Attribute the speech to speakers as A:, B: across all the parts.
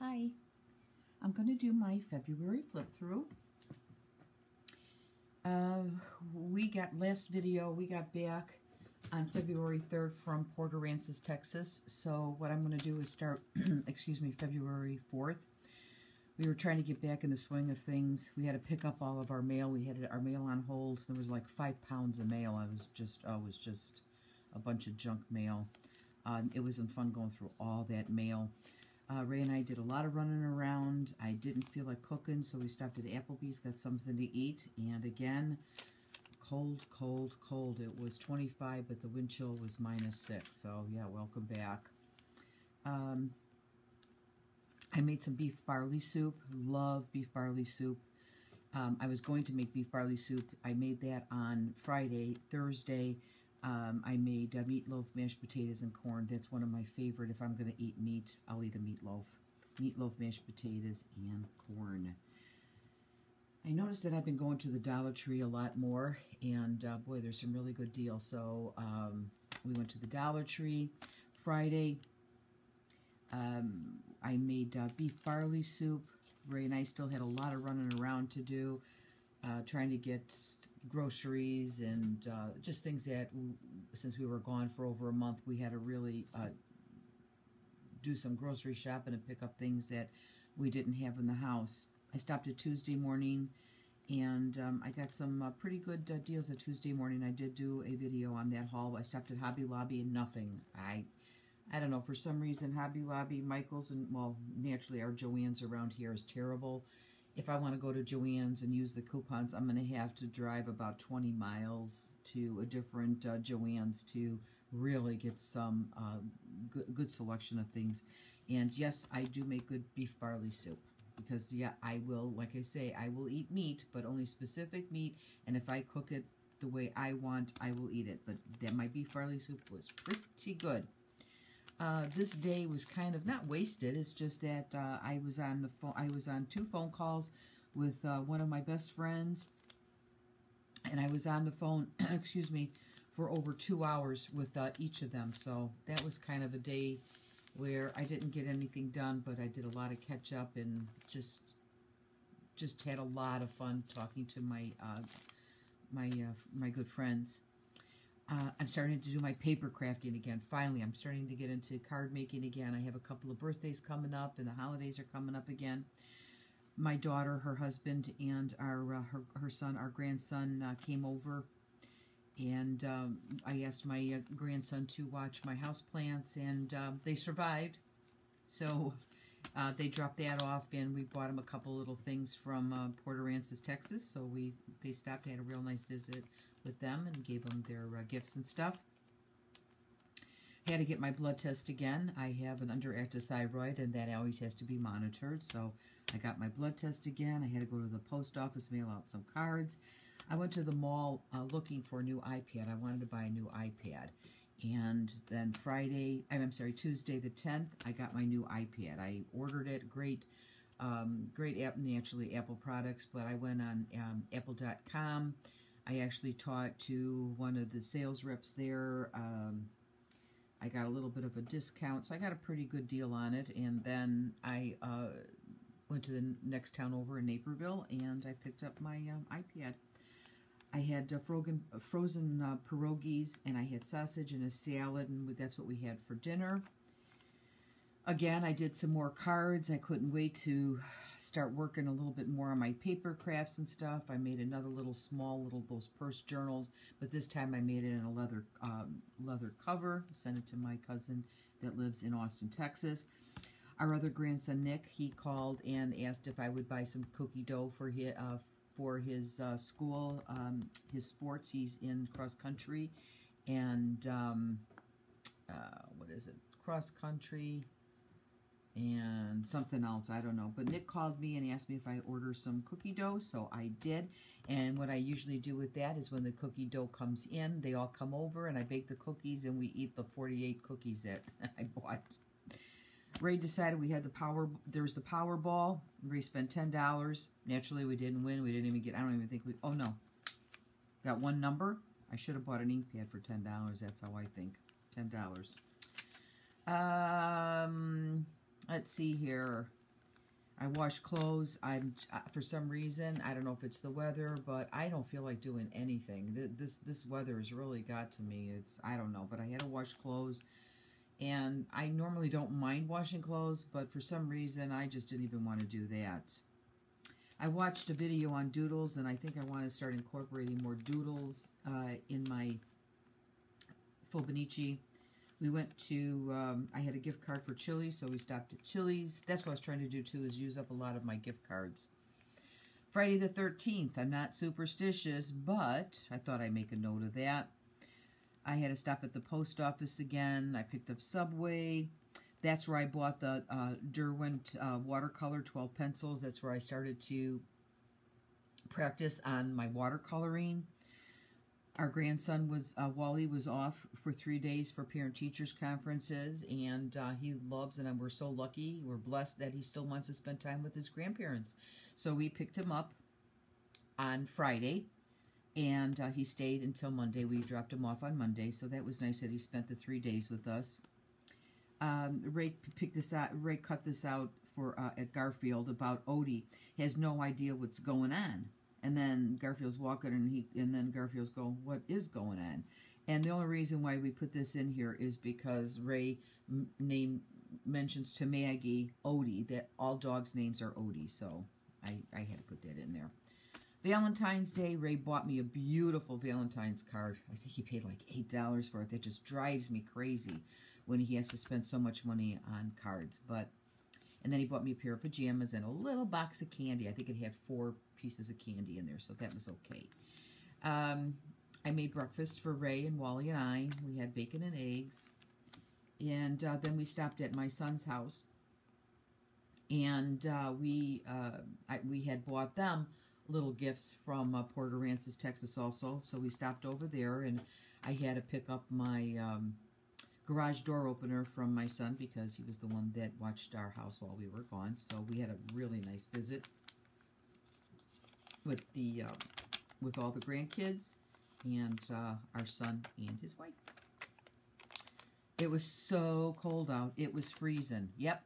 A: Hi, I'm going to do my February flip through. Last video, we got back on February 3rd from Port Aransas, Texas. So what I'm going to do is start, excuse me, February 4th. We were trying to get back in the swing of things. We had to pick up all of our mail. We had our mail on hold. There was like 5 pounds of mail. It was just a bunch of junk mail. It wasn't fun going through all that mail. Ray and I did a lot of running around. I didn't feel like cooking, so we stopped at Applebee's, got something to eat. And again, cold, cold, cold. It was 25, but the wind chill was -6. So yeah, welcome back. I made some beef barley soup. Love beef barley soup. I was going to make beef barley soup. I made that on Friday. Thursday, I made meatloaf, mashed potatoes, and corn. That's one of my favorite. If I'm going to eat meat, I'll eat a meatloaf. Meatloaf, mashed potatoes, and corn. I noticed that I've been going to the Dollar Tree a lot more, and boy, there's some really good deals. So we went to the Dollar Tree Friday. I made beef barley soup. Ray and I still had a lot of running around to do, trying to get groceries and just things that, since we were gone for over a month, we had to really do some grocery shopping and pick up things that we didn't have in the house. I stopped at Tuesday morning, and I got some pretty good deals at Tuesday morning. I did do a video on that haul. I stopped at Hobby Lobby and nothing. I don't know, for some reason, Hobby Lobby, Michael's, and, well, naturally our Joann's around here is terrible. If I want to go to Joann's and use the coupons, I'm going to have to drive about 20 miles to a different Joann's to really get some good selection of things. And yes, I do make good beef barley soup. Because, yeah, I will, like I say, I will eat meat, but only specific meat. And if I cook it the way I want, I will eat it. But my beef barley soup was pretty good. This day was kind of not wasted. It's just that I was on the phone. I was on 2 phone calls with one of my best friends, and I was on the phone, excuse me, for over 2 hours with each of them. So that was kind of a day where I didn't get anything done, but I did a lot of catch up and just had a lot of fun talking to my my good friends. I'm starting to do my paper crafting again. Finally, I'm starting to get into card making again. I have a couple of birthdays coming up, and the holidays are coming up again. My daughter, her husband, and her son, our grandson, came over, and I asked my grandson to watch my houseplants, and they survived. So they dropped that off, and we bought them a couple little things from Port Aransas, Texas. So they stopped, had a real nice visit with them, and gave them their gifts and stuff. Had to get my blood test again. I have an underactive thyroid, and that always has to be monitored. So I got my blood test again. I had to go to the post office, mail out some cards. I went to the mall looking for a new iPad. I wanted to buy a new iPad. And then Tuesday the 10th, I got my new iPad. I ordered it. Great app, naturally Apple products, but I went on apple.com. I actually talked to one of the sales reps there. I got a little bit of a discount, so I got a pretty good deal on it. And then I went to the next town over in Naperville, and I picked up my iPad. I had frozen pierogies, and I had sausage and a salad, and that's what we had for dinner. Again, I did some more cards. I couldn't wait to start working a little bit more on my paper crafts and stuff. I made another those purse journals, but this time I made it in a leather cover. Sent it to my cousin that lives in Austin, Texas. Our other grandson, Nick, he called and asked if I would buy some cookie dough for his school, his sports. He's in cross country, and what is it? Cross country and something else, I don't know. But Nick called me and asked me if I order some cookie dough, so I did. And what I usually do with that is when the cookie dough comes in, they all come over, and I bake the cookies, and we eat the 48 cookies that I bought. Ray decided we had there's the Powerball. Ray spent $10. Naturally, we didn't win. We didn't even get, I don't even think oh no. Got one number. I should have bought an ink pad for $10. That's how I think. $10. Let's see here. I wash clothes. For some reason, I don't know if it's the weather, but I don't feel like doing anything. This weather has really got to me. I don't know, but I had to wash clothes, and I normally don't mind washing clothes, but for some reason, I just didn't even want to do that. I watched a video on doodles, and I think I want to start incorporating more doodles in my Faux Hobonichi. We went to, I had a gift card for Chili's, so we stopped at Chili's. That's what I was trying to do, too, is use up a lot of my gift cards. Friday the 13th, I'm not superstitious, but I thought I'd make a note of that. I had to stop at the post office again. I picked up Subway. That's where I bought the Derwent watercolor 12 pencils. That's where I started to practice on my watercoloring. Our grandson Wally was off for 3 days for parent-teachers conferences, and he loves, and we're so lucky, we're blessed that he still wants to spend time with his grandparents. So we picked him up on Friday, and he stayed until Monday. We dropped him off on Monday, so that was nice that he spent the 3 days with us. Ray cut this out for at Garfield about Odie. He has no idea what's going on. And then Garfield's walking, and then Garfield's going, "What is going on?" And the only reason why we put this in here is because Ray mentions to Maggie Odie, that all dogs' names are Odie, so I had to put that in there. Valentine's Day, Ray bought me a beautiful Valentine's card. I think he paid like $8 for it. That just drives me crazy when he has to spend so much money on cards. And then he bought me a pair of pajamas and a little box of candy. I think it had 4 pieces of candy in there, so that was okay. I made breakfast for Ray and Wally and I. We had bacon and eggs. And then we stopped at my son's house. And we had bought them little gifts from Port Aransas, Texas also. So we stopped over there, and I had to pick up my garage door opener from my son because he was the one that watched our house while we were gone. So we had a really nice visit with with all the grandkids and our son and his wife. It was so cold out. It was freezing. Yep.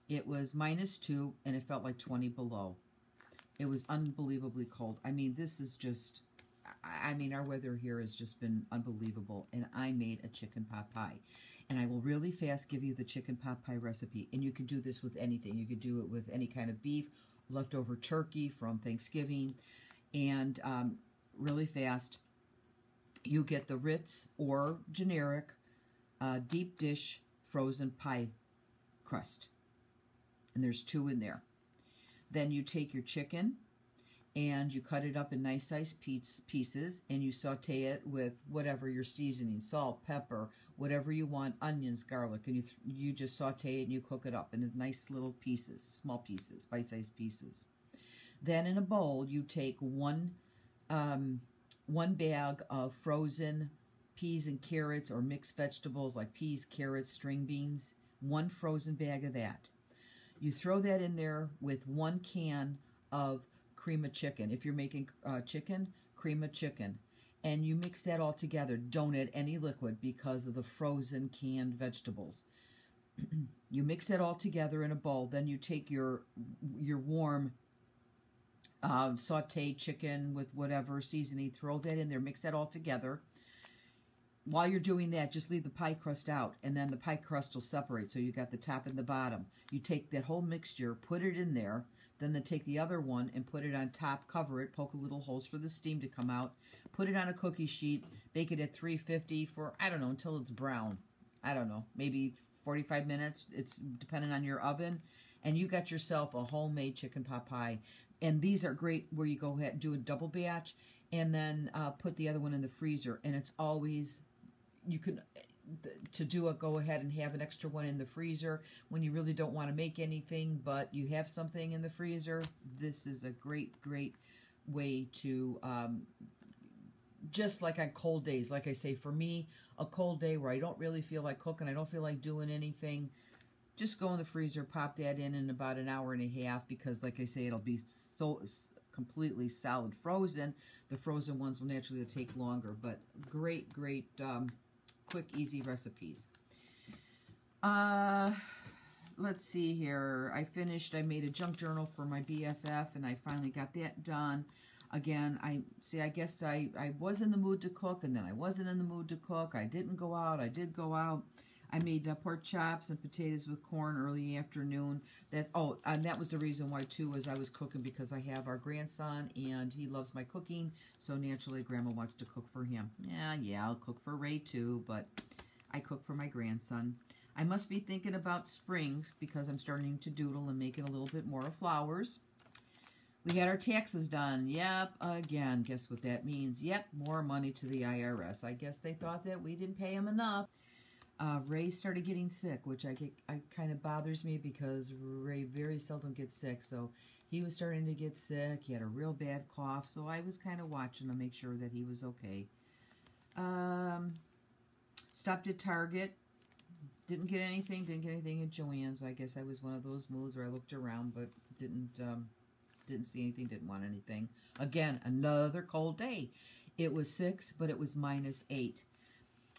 A: It was -2, and it felt like 20 below. It was unbelievably cold. I mean, this is just, our weather here has just been unbelievable. And I made a chicken pot pie. And I will really fast give you the chicken pot pie recipe. And you can do this with anything. You could do it with any kind of beef, leftover turkey from Thanksgiving. And really fast, you get the Ritz or generic deep dish frozen pie crust. And there's 2 in there. Then you take your chicken and you cut it up in nice sized pieces, and you saute it with whatever your seasoning, salt, pepper, whatever you want, onions, garlic, and you just saute it and you cook it up in nice little pieces, small pieces, bite-sized pieces. Then in a bowl, you take one bag of frozen peas and carrots or mixed vegetables like peas, carrots, string beans, 1 frozen bag of that. You throw that in there with 1 can of cream of chicken. If you're making chicken, cream of chicken. And you mix that all together. Don't add any liquid because of the frozen canned vegetables. You mix it all together in a bowl. Then you take your warm sauteed chicken with whatever seasoning. Throw that in there. Mix that all together. While you're doing that, just leave the pie crust out, and then the pie crust will separate, so you got the top and the bottom. You take that whole mixture, put it in there, then take the other one and put it on top, cover it, poke a little holes for the steam to come out, put it on a cookie sheet, bake it at 350 for, I don't know, until it's brown. I don't know, maybe 45 minutes. It's depending on your oven. And you got yourself a homemade chicken pot pie. And these are great where you go ahead and do a double batch and then put the other one in the freezer. And it's always... You can, go ahead and have an extra one in the freezer when you really don't want to make anything, but you have something in the freezer. This is a great, great way to, just like on cold days, like I say, for me, a cold day where I don't really feel like cooking, I don't feel like doing anything, just go in the freezer, pop that in about an hour and a half, because like I say, it'll be so completely solid frozen. The frozen ones will naturally take longer, but great, great, quick, easy recipes. let's see here. I made a junk journal for my BFF, and I finally got that done. Again, I guess I was in the mood to cook, and then I wasn't in the mood to cook. I didn't go out. I did go out. I made pork chops and potatoes with corn early afternoon. And that was the reason why, too, was I was cooking, because I have our grandson, and he loves my cooking, so naturally Grandma wants to cook for him. Yeah, I'll cook for Ray, too, but I cook for my grandson. I must be thinking about springs, because I'm starting to doodle and making a little bit more of flowers. We had our taxes done. Yep, again, guess what that means? Yep, more money to the IRS. I guess they thought that we didn't pay him enough. Ray started getting sick, which I kind of bothers me, because Ray very seldom gets sick. So he was starting to get sick. He had a real bad cough, so I was kind of watching to make sure that he was okay. Stopped at Target. Didn't get anything at Joann's. I guess I was one of those moods where I looked around but didn't see anything, didn't want anything. Again, another cold day. It was 6, but it was -8.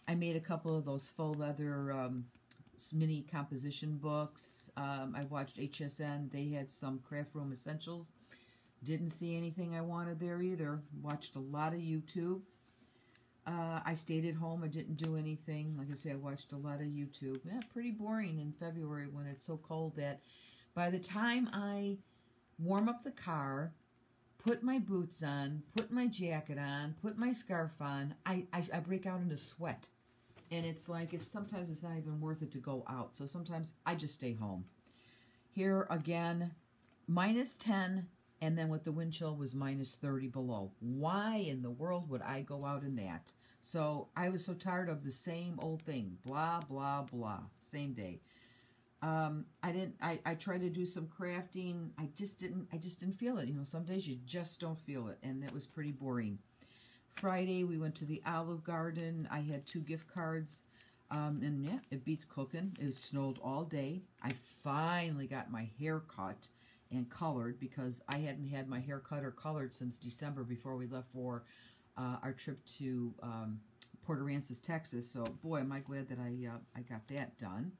A: I made a couple of those faux leather mini composition books. I watched HSN. They had some craft room essentials. Didn't see anything I wanted there either. Watched a lot of YouTube. I stayed at home. I didn't do anything. Like I say, I watched a lot of YouTube. Yeah, pretty boring in February when it's so cold that by the time I warm up the car, put my boots on, put my jacket on, put my scarf on, I break out into sweat. And it's like, sometimes it's not even worth it to go out. So sometimes I just stay home. Here again, -10, and then with the wind chill was -30 below. Why in the world would I go out in that? So I was so tired of the same old thing. Blah, blah, blah. Same day. I tried to do some crafting. I just didn't feel it. You know, some days you just don't feel it, and it was pretty boring. Friday, we went to the Olive Garden. I had 2 gift cards, and yeah, it beats cooking. It snowed all day. I finally got my hair cut and colored, because I hadn't had my hair cut or colored since December, before we left for our trip to Port Aransas, Texas. So, boy, am I glad that I got that done.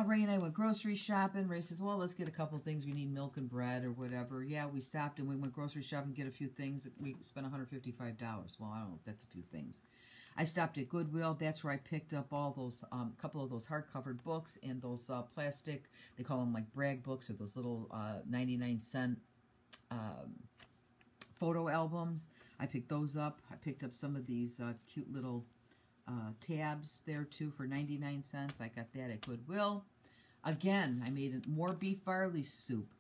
A: Ray and I went grocery shopping. Ray says, well, let's get a couple things. We need milk and bread or whatever. Yeah, we stopped and we went grocery shopping to get a few things. We spent $155. Well, I don't know if that's a few things. I stopped at Goodwill. That's where I picked up all those, couple of those hardcover books and those plastic, they call them like brag books, or those little 99-cent photo albums. I picked those up. I picked up some of these cute little tabs there too for 99 cents. I got that at Goodwill. Again, I made more beef barley soup.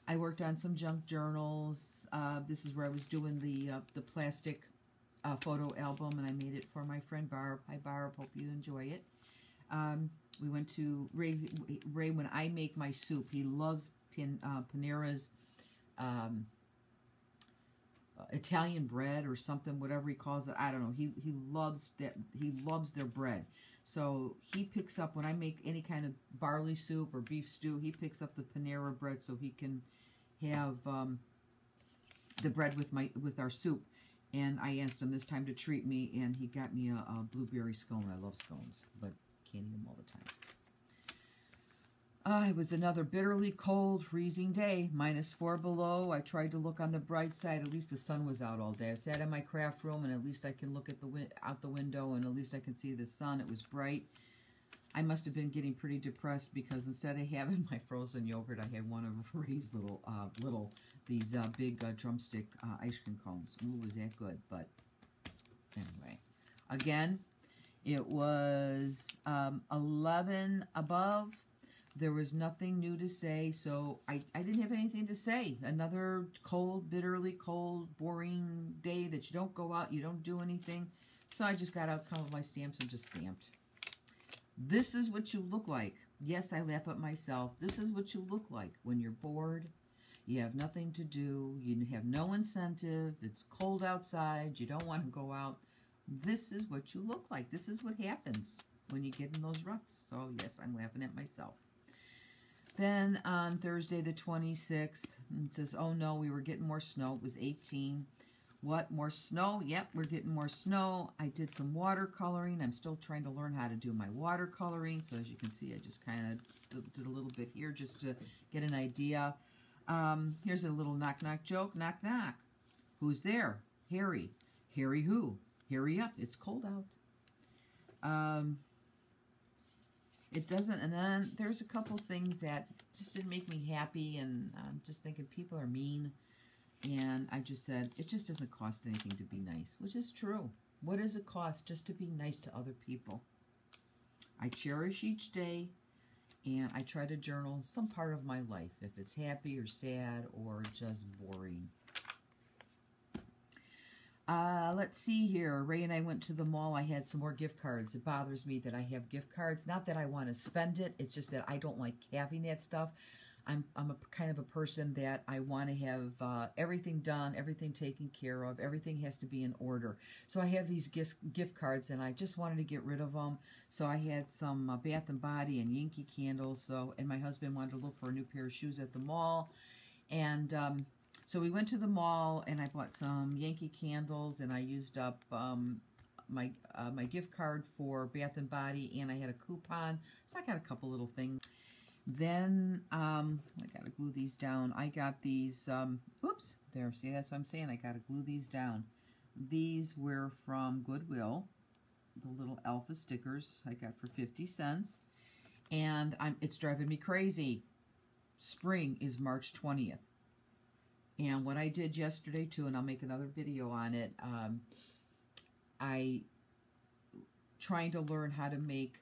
A: I worked on some junk journals. This is where I was doing the plastic photo album, and I made it for my friend Barb. Hi Barb, hope you enjoy it. We went to Ray. When I make my soup, he loves Panera's Italian bread or something, whatever he calls it. I don't know. He loves that. He loves their bread. So he picks up, when I make any kind of barley soup or beef stew, he picks up the Panera bread so he can have the bread with our soup. And I asked him this time to treat me, and he got me a blueberry scone. I love scones, but can't eat them all the time. It was another bitterly cold, freezing day, -4 below. I tried to look on the bright side. At least the sun was out all day. I sat in my craft room, and at least I can look at out the window, and at least I can see the sun. It was bright. I must have been getting pretty depressed, because instead of having my frozen yogurt, I had one of Ray's these big drumstick ice cream cones. Ooh, was that good? But anyway, again, it was 11 above. There was nothing new to say, so I didn't have anything to say. Another cold, bitterly cold, boring day that you don't go out, you don't do anything. So I just got out a couple of my stamps and just stamped. This is what you look like. Yes, I laugh at myself. This is what you look like when you're bored. You have nothing to do. You have no incentive. It's cold outside. You don't want to go out. This is what you look like. This is what happens when you get in those ruts. So, yes, I'm laughing at myself. Then on Thursday the 26th, it says, oh no, we were getting more snow. It was 18. What, more snow? Yep, we're getting more snow. I did some watercoloring. I'm still trying to learn how to do my watercoloring. So as you can see, I just kind of did a little bit here just to get an idea. Here's a little knock-knock joke. Knock, knock. Who's there? Harry. Harry who? Hurry up. It's cold out. It doesn't, and then there's a couple things that just didn't make me happy, and I'm just thinking people are mean. And I just said, it just doesn't cost anything to be nice, which is true. What does it cost just to be nice to other people? I cherish each day, and I try to journal some part of my life, if it's happy or sad or just boring. Let's see here. Ray and I went to the mall. I had some more gift cards. It bothers me that I have gift cards. Not that I want to spend it. It's just that I don't like having that stuff. I'm a kind of a person that I want to have everything done, everything taken care of. Everything has to be in order. So I have these gift cards, and I just wanted to get rid of them. So I had some Bath and Body and Yankee candles. And my husband wanted to look for a new pair of shoes at the mall. And so we went to the mall, and I bought some Yankee candles, and I used up my gift card for Bath and Body, and I had a coupon. So I got a couple little things. Then, I gotta glue these down. I got these, oops, there, see, that's what I'm saying. I gotta glue these down. These were from Goodwill, the little alpha stickers I got for 50 cents. And it's driving me crazy. Spring is March 20th. And what I did yesterday, too, and I'll make another video on it, trying to learn how to make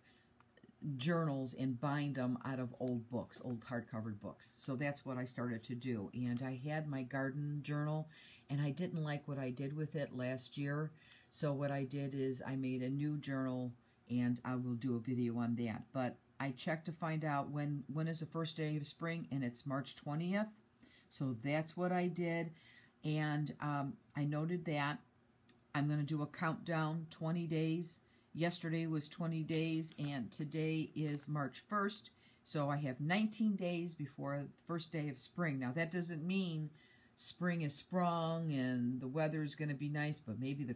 A: journals and bind them out of old books, old hardcover books. So that's what I started to do. And I had my garden journal, and I didn't like what I did with it last year. So what I did is I made a new journal, and I will do a video on that. But I checked to find out when is the first day of spring, and it's March 20th. So that's what I did. And I noted that I'm going to do a countdown, 20 days. Yesterday was 20 days, and today is March 1st. So I have 19 days before the first day of spring. Now, that doesn't mean spring is sprung and the weather is going to be nice, but maybe my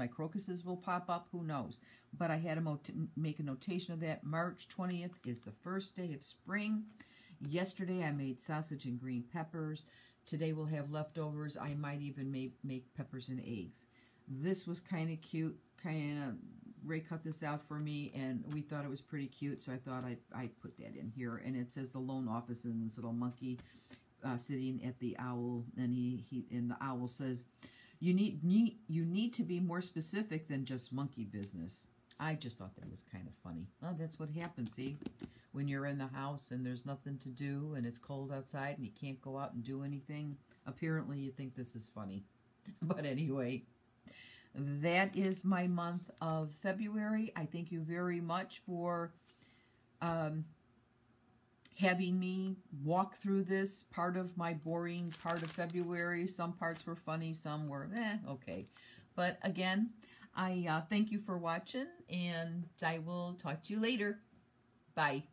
A: crocuses will pop up. Who knows? But I had to make a notation of that. March 20th is the first day of spring. Yesterday, I made sausage and green peppers. Today, we'll have leftovers. I might even make peppers and eggs. This was kind of cute. Ray cut this out for me, and we thought it was pretty cute, so I thought I'd put that in here. And it says the loan office, and this little monkey sitting at the owl, and and the owl says, you need to be more specific than just monkey business. I just thought that was kind of funny. Well, that's what happens, see? When you're in the house and there's nothing to do, and it's cold outside, and you can't go out and do anything, apparently you think this is funny. But anyway, that is my month of February. I thank you very much for having me walk through this part of my boring part of February. Some parts were funny, some were okay. But again, I thank you for watching, and I will talk to you later. Bye.